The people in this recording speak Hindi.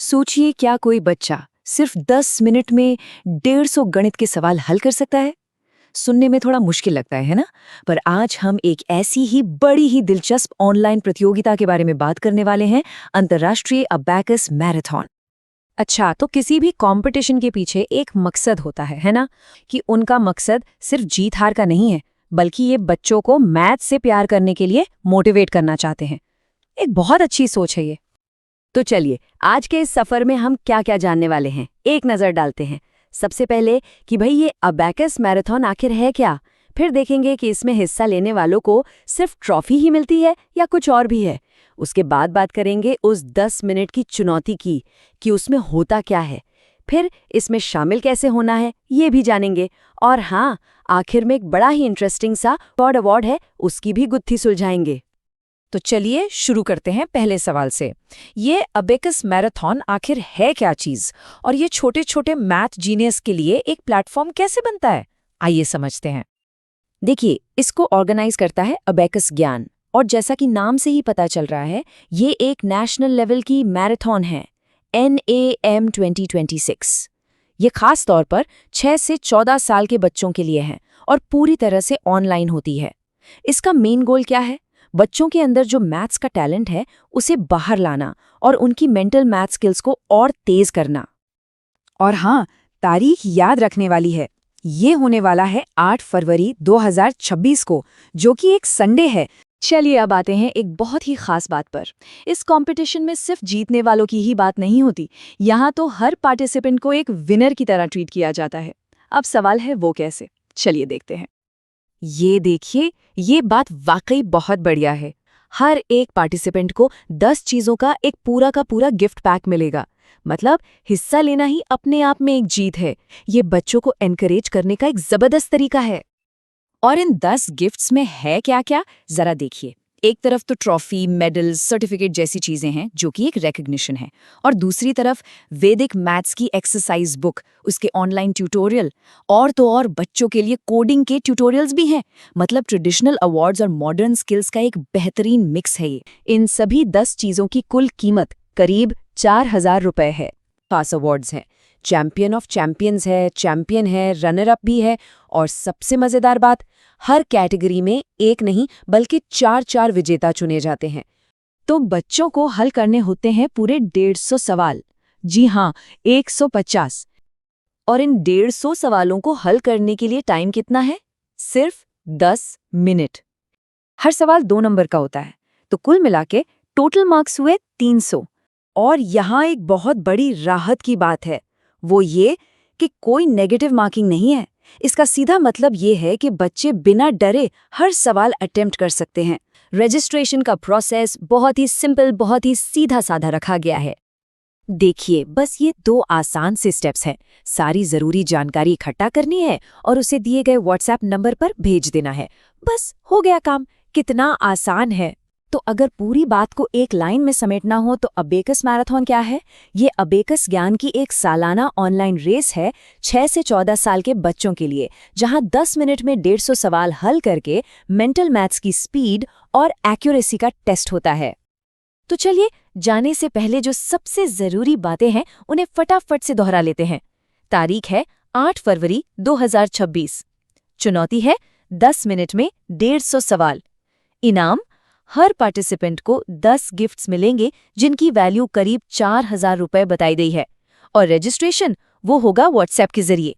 सोचिए क्या कोई बच्चा सिर्फ 10 मिनट में 150 गणित के सवाल हल कर सकता है। सुनने में थोड़ा मुश्किल लगता है ना? पर आज हम एक ऐसी ही बड़ी ही दिलचस्प ऑनलाइन प्रतियोगिता के बारे में बात करने वाले हैं, अंतर्राष्ट्रीय अबैकस मैराथन। अच्छा, तो किसी भी कंपटीशन के पीछे एक मकसद होता है ना? कि उनका मकसद सिर्फ जीत हार का नहीं है, बल्कि ये बच्चों को मैथ से प्यार करने के लिए मोटिवेट करना चाहते हैं। एक बहुत अच्छी सोच है ये। तो चलिए आज के इस सफर में हम क्या क्या जानने वाले हैं, एक नजर डालते हैं। सबसे पहले कि भाई ये अबैकस मैराथन आखिर है क्या। फिर देखेंगे कि इसमें हिस्सा लेने वालों को सिर्फ ट्रॉफी ही मिलती है या कुछ और भी है। उसके बाद बात करेंगे उस 10 मिनट की चुनौती की, कि उसमें होता क्या है। फिर इसमें शामिल कैसे होना है ये भी जानेंगे। और हाँ, आखिर में एक बड़ा ही इंटरेस्टिंग सा अवार्ड है, उसकी भी गुत्थी सुलझाएंगे। तो चलिए शुरू करते हैं पहले सवाल से। ये अबेकस मैराथन आखिर है क्या चीज, और ये छोटे छोटे मैथ जीनियस के लिए एक प्लेटफॉर्म कैसे बनता है, आइए समझते हैं। देखिए, इसको ऑर्गेनाइज करता है अबैकस ज्ञान, और जैसा कि नाम से ही पता चल रहा है, ये एक नेशनल लेवल की मैराथन है, NAM 2026। ये खास तौर पर 6 से 14 साल के बच्चों के लिए है और पूरी तरह से ऑनलाइन होती है। इसका मेन गोल क्या है? बच्चों के अंदर जो मैथ्स का टैलेंट है उसे बाहर लाना और उनकी मेंटल मैथ स्किल्स को और तेज करना। और हाँ, तारीख याद रखने वाली है। ये होने वाला है 8 फरवरी 2026 को, जो कि एक संडे है। चलिए अब आते हैं एक बहुत ही खास बात पर। इस कंपटीशन में सिर्फ जीतने वालों की ही बात नहीं होती, यहाँ तो हर पार्टिसिपेंट को एक विनर की तरह ट्रीट किया जाता है। अब सवाल है वो कैसे, चलिए देखते हैं। ये देखिए, ये बात वाकई बहुत बढ़िया है। हर एक पार्टिसिपेंट को 10 चीजों का एक पूरा का पूरा गिफ्ट पैक मिलेगा। मतलब हिस्सा लेना ही अपने आप में एक जीत है। ये बच्चों को एनकरेज करने का एक जबरदस्त तरीका है। और इन 10 गिफ्ट्स में है क्या क्या, जरा देखिए। एक तरफ तो ट्रॉफी, मेडल, सर्टिफिकेट जैसी चीजें हैं जो कि एक रिकग्निशन है, और दूसरी तरफ वैदिक मैथ्स की एक्सरसाइज बुक, उसके ऑनलाइन ट्यूटोरियल, और तो और बच्चों के लिए कोडिंग के ट्यूटोरियल्स भी हैं। मतलब ट्रेडिशनल अवार्ड्स और मॉडर्न स्किल्स का एक बेहतरीन मिक्स है ये। इन सभी 10 चीजों की कुल कीमत करीब 4000 रुपए है। खास अवार्ड्स हैं, चैंपियन ऑफ चैंपियंस है, चैंपियन है, रनर अप भी है, और सबसे मजेदार बात, हर कैटेगरी में एक नहीं बल्कि 4 विजेता चुने जाते हैं। तो बच्चों को हल करने होते हैं पूरे 150 सवाल। जी हाँ, 150। और इन 150 सवालों को हल करने के लिए टाइम कितना है? सिर्फ 10 मिनट। हर सवाल 2 नंबर का होता है, तो कुल मिला के टोटल मार्क्स हुए 300। और यहाँ एक बहुत बड़ी राहत की बात है, वो ये कि कोई नेगेटिव मार्किंग नहीं है। इसका सीधा मतलब ये है कि बच्चे बिना डरे हर सवाल अटेम्प्ट कर सकते हैं। रजिस्ट्रेशन का प्रोसेस बहुत ही सिंपल, बहुत ही सीधा साधा रखा गया है। देखिए, बस ये 2 आसान से स्टेप्स हैं। सारी जरूरी जानकारी इकट्ठा करनी है और उसे दिए गए व्हाट्सएप नंबर पर भेज देना है। बस हो गया काम। कितना आसान है। तो अगर पूरी बात को एक लाइन में समेटना हो तो अबेकस मैराथन क्या है? ये अबेकस ज्ञान की एक सालाना ऑनलाइन रेस है 6 से 14 साल के बच्चों के लिए, जहां 10 मिनट में 150 सवाल हल करके मेंटल मैथ्स की स्पीड और एक्यूरेसी का टेस्ट होता है। तो चलिए, जाने से पहले जो सबसे जरूरी बातें हैं उन्हें फटाफट से दोहरा लेते हैं। तारीख है 8 फरवरी 2026। चुनौती है 10 मिनट में 150 सवाल। इनाम, हर पार्टिसिपेंट को 10 गिफ्ट्स मिलेंगे जिनकी वैल्यू करीब 4000 रुपए बताई गई है। और रजिस्ट्रेशन वो होगा व्हाट्सएप के जरिए।